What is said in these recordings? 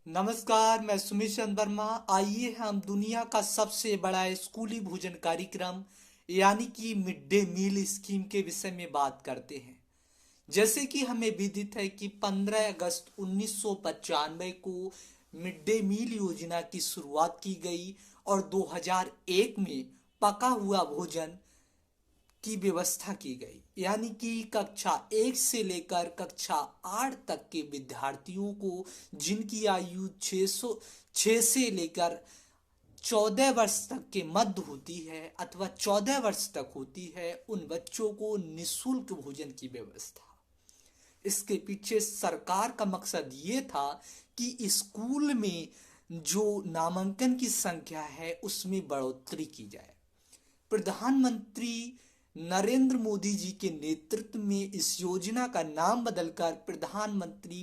नमस्कार, मैं सुमित चंद वर्मा। आइए हम दुनिया का सबसे बड़ा स्कूली भोजन कार्यक्रम यानी कि मिड डे मील स्कीम के विषय में बात करते हैं। जैसे कि हमें विदित है कि 15 अगस्त 1995 को मिड डे मील योजना की शुरुआत की गई और 2001 में पका हुआ भोजन की व्यवस्था की गई, यानी कि कक्षा 1 से लेकर कक्षा 8 तक के विद्यार्थियों को, जिनकी आयु 6 से लेकर 14 वर्ष तक के मध्य होती है अथवा 14 वर्ष तक होती है, उन बच्चों को निःशुल्क भोजन की व्यवस्था। इसके पीछे सरकार का मकसद ये था कि स्कूल में जो नामांकन की संख्या है उसमें बढ़ोतरी की जाए। प्रधानमंत्री नरेंद्र मोदी जी के नेतृत्व में इस योजना का नाम बदलकर प्रधानमंत्री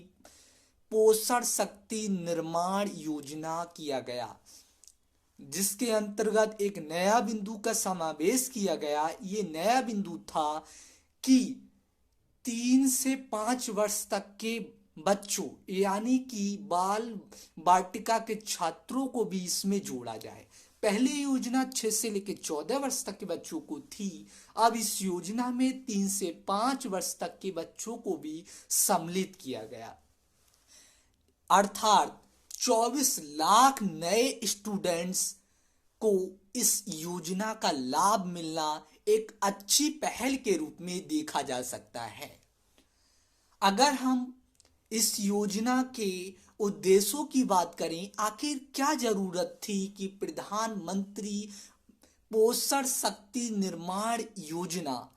पोषण शक्ति निर्माण योजना किया गया, जिसके अंतर्गत एक नया बिंदु का समावेश किया गया। ये नया बिंदु था कि 3 से 5 वर्ष तक के बच्चों यानी कि बाल वाटिका के छात्रों को भी इसमें जोड़ा जाए। पहले योजना 6 से लेकर 14 वर्ष तक के बच्चों को थी। अब इस योजना में 3 से 5 वर्ष तक के बच्चों को भी सम्मिलित किया गया, अर्थात 24 लाख नए स्टूडेंट्स को इस योजना का लाभ मिलना एक अच्छी पहल के रूप में देखा जा सकता है। अगर हम इस योजना के उद्देश्यों की बात करें, आखिर क्या जरूरत थी कि प्रधानमंत्री पोषण शक्ति निर्माण योजना,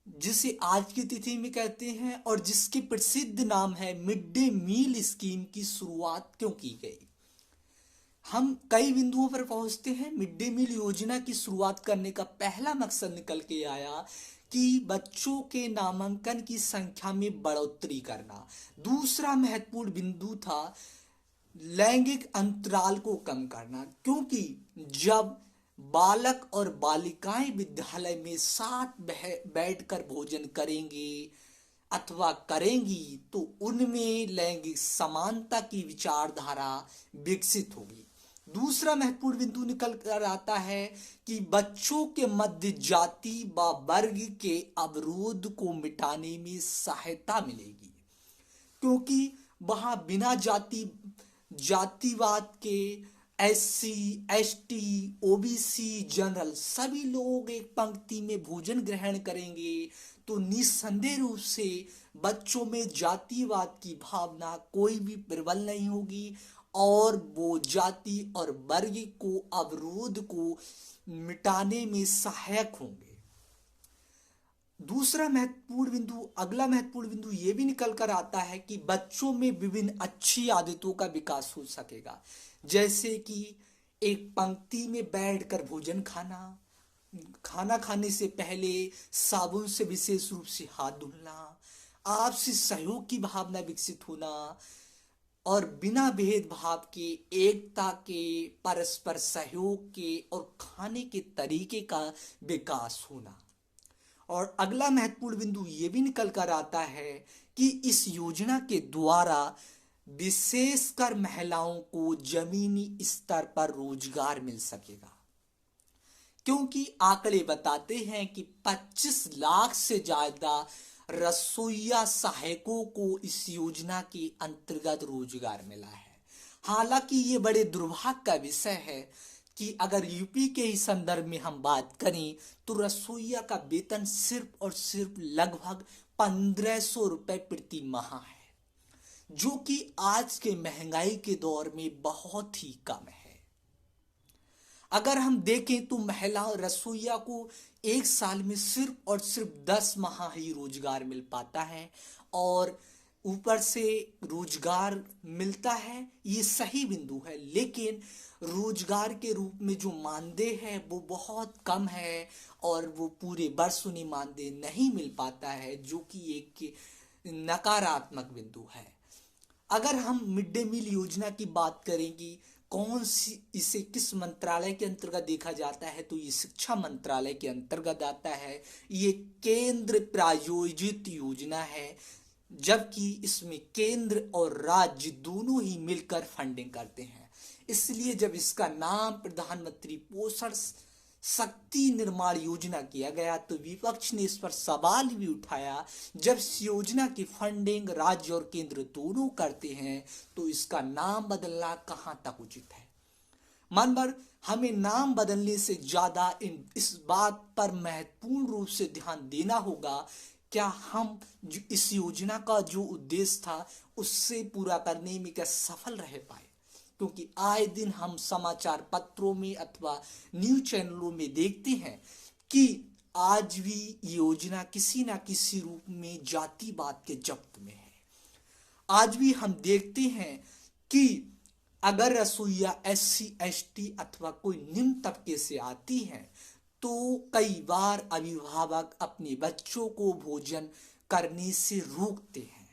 जिसे आज की तिथि में कहते हैं और जिसके प्रसिद्ध नाम है मिड डे मील स्कीम, की शुरुआत क्यों की गई? हम कई बिंदुओं पर पहुंचते हैं। मिड डे मील योजना की शुरुआत करने का पहला मकसद निकल के आया कि बच्चों के नामांकन की संख्या में बढ़ोतरी करना। दूसरा महत्वपूर्ण बिंदु था लैंगिक अंतराल को कम करना, क्योंकि जब बालक और बालिकाएं विद्यालय में साथ बैठकर भोजन करेंगे अथवा करेंगी तो उनमें लैंगिक समानता की विचारधारा विकसित होगी। दूसरा महत्वपूर्ण बिंदु निकल कर आता है कि बच्चों के मध्य जाति व वर्ग के अवरोध को मिटाने में सहायता मिलेगी, क्योंकि वहां बिना जातिवाद के SC, ST, OBC, जनरल सभी लोग एक पंक्ति में भोजन ग्रहण करेंगे तो निस्संदेह रूप से बच्चों में जातिवाद की भावना कोई भी प्रबल नहीं होगी और वो जाति और वर्ग को अवरोध को मिटाने में सहायक होंगे। अगला महत्वपूर्ण बिंदु ये भी निकल कर आता है कि बच्चों में विभिन्न अच्छी आदतों का विकास हो सकेगा, जैसे कि एक पंक्ति में बैठकर भोजन खाना, खाना खाने से पहले साबुन से विशेष रूप से हाथ धुलना, आपसी सहयोग की भावना विकसित होना और बिना भेदभाव के, एकता के, परस्पर सहयोग के और खाने के तरीके का विकास होना। और अगला महत्वपूर्ण बिंदु ये भी निकल कर आता है कि इस योजना के द्वारा विशेषकर महिलाओं को जमीनी स्तर पर रोजगार मिल सकेगा, क्योंकि आंकड़े बताते हैं कि 25 लाख से ज्यादा रसोइया सहायकों को इस योजना के अंतर्गत रोजगार मिला है। हालांकि ये बड़े दुर्भाग्य का विषय है कि अगर यूपी के ही संदर्भ में हम बात करें तो रसोइया का वेतन सिर्फ और सिर्फ लगभग 1500 रुपए प्रति माह है, जो कि आज के महंगाई के दौर में बहुत ही कम है। अगर हम देखें तो महिला रसोइया को एक साल में सिर्फ और सिर्फ 10 माह ही रोजगार मिल पाता है और ऊपर से रोजगार मिलता है, ये सही बिंदु है, लेकिन रोजगार के रूप में जो मानदेय है वो बहुत कम है और वो पूरे वर्ष उन्हें मानदेय नहीं मिल पाता है, जो कि एक नकारात्मक बिंदु है। अगर हम मिड डे मील योजना की बात करेंगे, कौन सी इसे किस मंत्रालय के अंतर्गत देखा जाता है, तो ये शिक्षा मंत्रालय के अंतर्गत आता है। ये केंद्र प्रायोजित योजना है जबकि इसमें केंद्र और राज्य दोनों ही मिलकर फंडिंग करते हैं। इसलिए जब इसका नाम प्रधानमंत्री पोषण शक्ति निर्माण योजना किया गया तो विपक्ष ने इस पर सवाल भी उठाया, जब इस योजना की फंडिंग राज्य और केंद्र दोनों करते हैं तो इसका नाम बदलना कहां तक उचित है। मानवर हमें नाम बदलने से ज्यादा इस बात पर महत्वपूर्ण रूप से ध्यान देना होगा, क्या हम जो इस योजना का जो उद्देश्य था उससे पूरा करने में क्या सफल रह पाए। क्योंकि आए दिन हम समाचार पत्रों में अथवा न्यूज चैनलों में देखते हैं कि आज भी योजना किसी ना किसी रूप में जातिवाद के जब्त में है। आज भी हम देखते हैं कि अगर रसोईया SC ST अथवा कोई निम्न तबके से आती हैं तो कई बार अभिभावक अपने बच्चों को भोजन करने से रोकते हैं।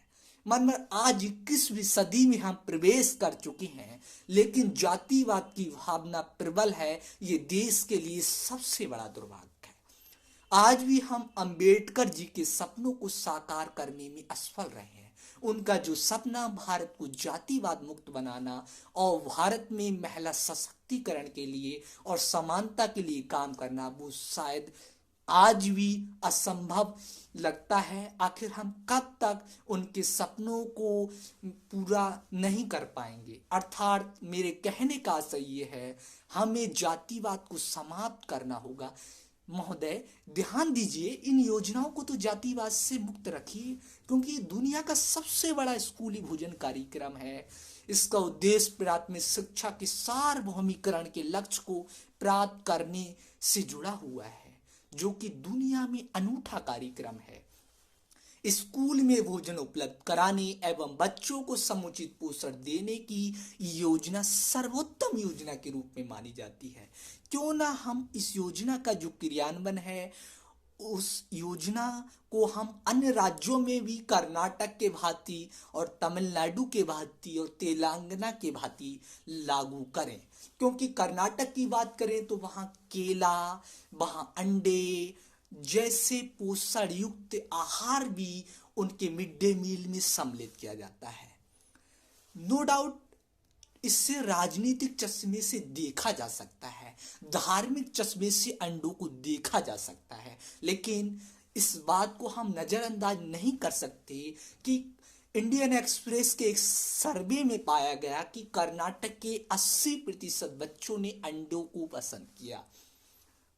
मन में आज 21वीं सदी में हम प्रवेश कर चुके हैं, लेकिन जातिवाद की भावना प्रबल है। ये देश के लिए सबसे बड़ा दुर्भाग्य है। आज भी हम अंबेडकर जी के सपनों को साकार करने में असफल रहे हैं। उनका जो सपना भारत को जातिवाद मुक्त बनाना और भारत में महिला सशक्तिकरण के लिए और समानता के लिए काम करना, वो शायद आज भी असंभव लगता है। आखिर हम कब तक उनके सपनों को पूरा नहीं कर पाएंगे। अर्थात मेरे कहने का आशय ये है, हमें जातिवाद को समाप्त करना होगा। महोदय ध्यान दीजिए, इन योजनाओं को तो जातिवाद से मुक्त रखिए, क्योंकि दुनिया का सबसे बड़ा स्कूली भोजन कार्यक्रम है। इसका उद्देश्य प्राथमिक शिक्षा के सार्वभौमिकरण के लक्ष्य को प्राप्त करने से जुड़ा हुआ है, जो कि दुनिया में अनूठा कार्यक्रम है। स्कूल में भोजन उपलब्ध कराने एवं बच्चों को समुचित पोषण देने की योजना सर्वोत्तम योजना के रूप में मानी जाती है। क्यों ना हम इस योजना का जो क्रियान्वयन है, उस योजना को हम अन्य राज्यों में भी कर्नाटक के भांति और तमिलनाडु के भांति और तेलंगाना के भांति लागू करें। क्योंकि कर्नाटक की बात करें तो वहाँ केला, वहाँ अंडे जैसे पोषण युक्त आहार भी उनके मिड डे मील में सम्मिलित किया जाता है। नो डाउट इससे राजनीतिक चश्मे से देखा जा सकता है, धार्मिक चश्मे से अंडों को देखा जा सकता है, लेकिन इस बात को हम नजरअंदाज नहीं कर सकते कि इंडियन एक्सप्रेस के एक सर्वे में पाया गया कि कर्नाटक के 80% बच्चों ने अंडों को पसंद किया।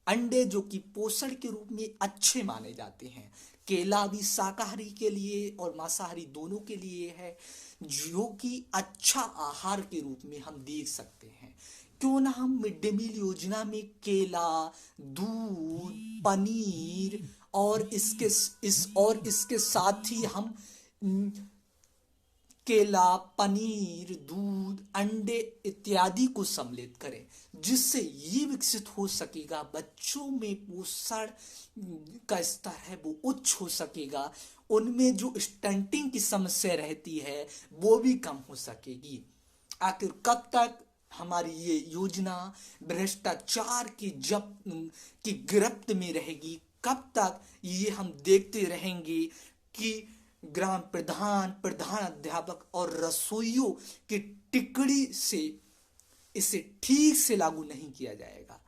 अंडे जो कि पोषण के रूप में अच्छे माने जाते हैं। केला भी शाकाहारी के लिए और मांसाहारी दोनों के लिए है, जो कि अच्छा आहार के रूप में हम देख सकते हैं। क्यों ना हम मिड डे मील योजना में केला, दूध, पनीर और इसके साथ ही हम केला, पनीर, दूध, अंडे इत्यादि को सम्मिलित करें, जिससे ये विकसित हो सकेगा, बच्चों में पोषण का स्तर है वो उच्च हो सकेगा, उनमें जो स्टंटिंग की समस्या रहती है वो भी कम हो सकेगी। आखिर कब तक हमारी ये योजना भ्रष्टाचार की गिरफ्त में रहेगी? कब तक ये हम देखते रहेंगे कि ग्राम प्रधान, प्रधान अध्यापक और रसोइयों की टिकड़ी से इसे ठीक से लागू नहीं किया जाएगा?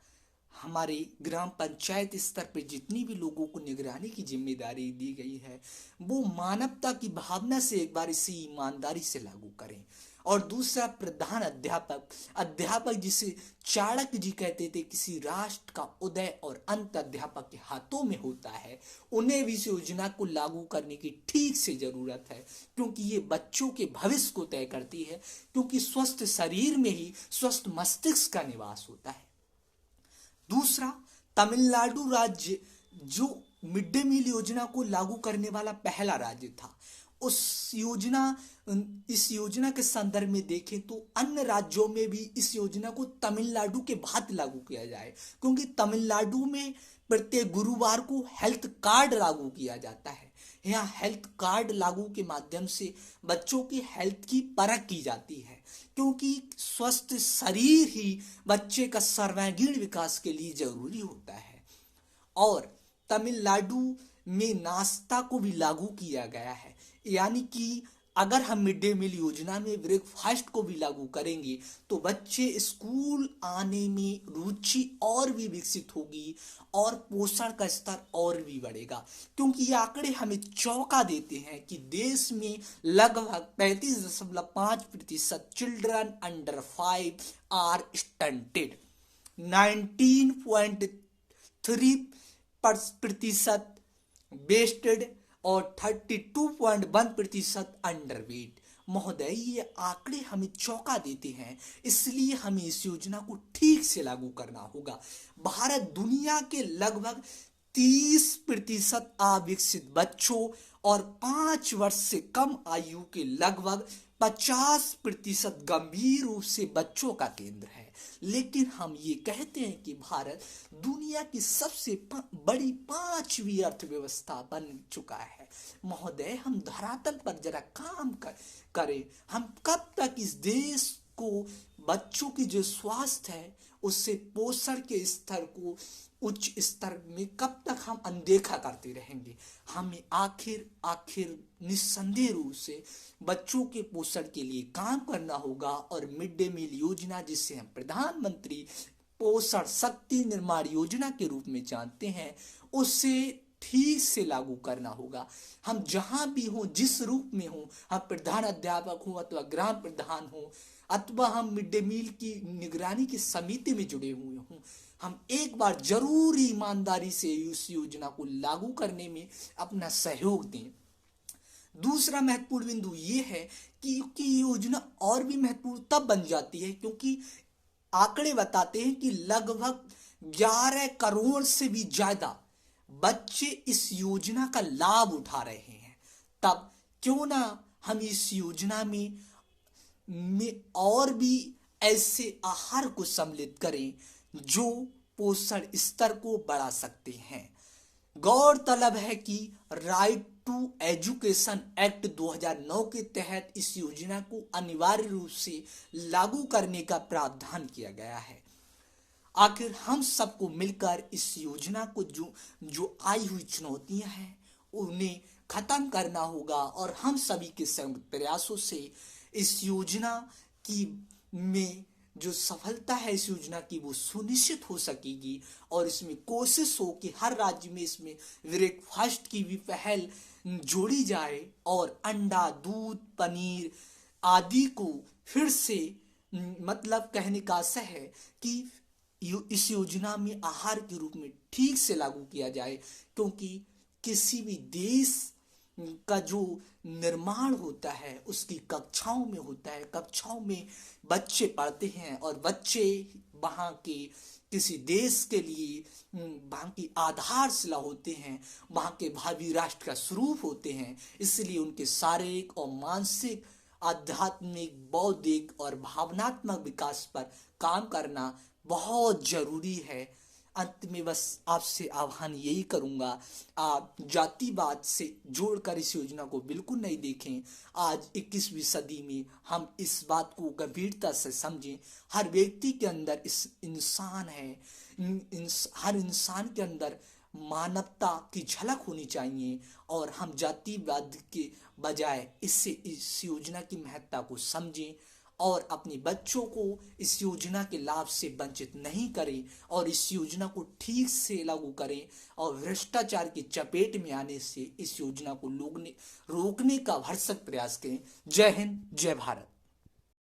हमारे ग्राम पंचायत स्तर पर जितनी भी लोगों को निगरानी की जिम्मेदारी दी गई है, वो मानवता की भावना से एक बार इसे ईमानदारी से लागू करें। और दूसरा, प्रधान अध्यापक जिसे चाणक्य जी कहते थे, किसी राष्ट्र का उदय और अंत अध्यापक के हाथों में होता है, उन्हें भी इस योजना को लागू करने की ठीक से जरूरत है, क्योंकि ये बच्चों के भविष्य को तय करती है। क्योंकि स्वस्थ शरीर में ही स्वस्थ मस्तिष्क का निवास होता है। दूसरा, तमिलनाडु राज्य जो मिड डे मील योजना को लागू करने वाला पहला राज्य था, इस योजना के संदर्भ में देखें तो अन्य राज्यों में भी इस योजना को तमिलनाडु के भांति लागू किया जाए, क्योंकि तमिलनाडु में प्रत्येक गुरुवार को हेल्थ कार्ड लागू किया जाता है। यहाँ हेल्थ कार्ड लागू के माध्यम से बच्चों की हेल्थ की परख की जाती है, क्योंकि स्वस्थ शरीर ही बच्चे का सर्वांगीण विकास के लिए जरूरी होता है। और तमिलनाडु में नाश्ता को भी लागू किया गया है। यानी कि अगर हम मिड डे मील योजना में ब्रेकफास्ट को भी लागू करेंगे तो बच्चे स्कूल आने में रुचि और भी विकसित होगी और पोषण का स्तर और भी बढ़ेगा, क्योंकि ये आंकड़े हमें चौंका देते हैं कि देश में लगभग 35.5% children under 5 are stunted, 19.3% wasted और 32.1% अंडरवेट। महोदय, ये आंकड़े हमें चौंका देते हैं, इसलिए हमें इस योजना को ठीक से लागू करना होगा। भारत दुनिया के लगभग 30% अविकसित बच्चों और 5 वर्ष से कम आयु के लगभग 50% गंभीर रूप से बच्चों का केंद्र है। लेकिन हम ये कहते हैं कि भारत दुनिया की सबसे बड़ी 5वीं अर्थव्यवस्था बन चुका है। महोदय, हम धरातल पर जरा काम करें। हम कब तक इस देश को बच्चों की जो स्वास्थ्य है उससे पोषण के स्तर को उच्च स्तर में कब तक हम अनदेखा करते रहेंगे? हमें आखिर निस्संदेह रूप से बच्चों के पोषण के लिए काम करना होगा और मिड डे मील योजना, जिसे हम प्रधानमंत्री पोषण शक्ति निर्माण योजना के रूप में जानते हैं, उसे ठीक से लागू करना होगा। हम जहां भी हों, जिस रूप में हों, हम प्रधान अध्यापक हों अथवा ग्राम प्रधान हों अथवा हम मिड डे मील की निगरानी की समिति में जुड़े हुए हों, हम एक बार जरूर ईमानदारी से इस योजना को लागू करने में अपना सहयोग दें। दूसरा महत्वपूर्ण बिंदु ये है कि योजना और भी महत्वपूर्ण तब बन जाती है क्योंकि आंकड़े बताते हैं कि लगभग 11 करोड़ से भी ज्यादा बच्चे इस योजना का लाभ उठा रहे हैं। तब क्यों ना हम इस योजना में और भी ऐसे आहार को सम्मिलित करें जो पोषण स्तर को बढ़ा सकते हैं। गौरतलब है कि राइट टू एजुकेशन एक्ट 2009 के तहत इस योजना को अनिवार्य रूप से लागू करने का प्रावधान किया गया है। आखिर हम सबको मिलकर इस योजना को जो आई हुई चुनौतियां हैं उन्हें खत्म करना होगा और हम सभी के संयुक्त प्रयासों से इस योजना की में जो सफलता है इस योजना की वो सुनिश्चित हो सकेगी और इसमें कोशिश हो कि हर राज्य में इसमें ब्रेकफास्ट की भी पहल जोड़ी जाए और अंडा, दूध, पनीर आदि को फिर से मतलब कहने का आशय है कि इस योजना में आहार के रूप में ठीक से लागू किया जाए, क्योंकि किसी भी देश का जो निर्माण होता है उसकी कक्षाओं में होता है। कक्षाओं में बच्चे पढ़ते हैं और बच्चे वहाँ के किसी देश के लिए वहाँ की आधारशिला होते हैं, वहाँ के भावी राष्ट्र का स्वरूप होते हैं। इसलिए उनके शारीरिक और मानसिक, आध्यात्मिक, बौद्धिक और भावनात्मक विकास पर काम करना बहुत जरूरी है। अंत में बस आपसे आह्वान यही करूंगा, आप जातिवाद से जोड़कर इस योजना को बिल्कुल नहीं देखें। आज 21वीं सदी में हम इस बात को गंभीरता से समझें। हर व्यक्ति के अंदर इस इंसान है, हर इंसान के अंदर मानवता की झलक होनी चाहिए और हम जातिवाद के बजाय इस योजना की महत्ता को समझें और अपने बच्चों को इस योजना के लाभ से वंचित नहीं करें और इस योजना को ठीक से लागू करें और भ्रष्टाचार की चपेट में आने से इस योजना को रोकने का भरसक प्रयास करें। जय हिंद, जय भारत।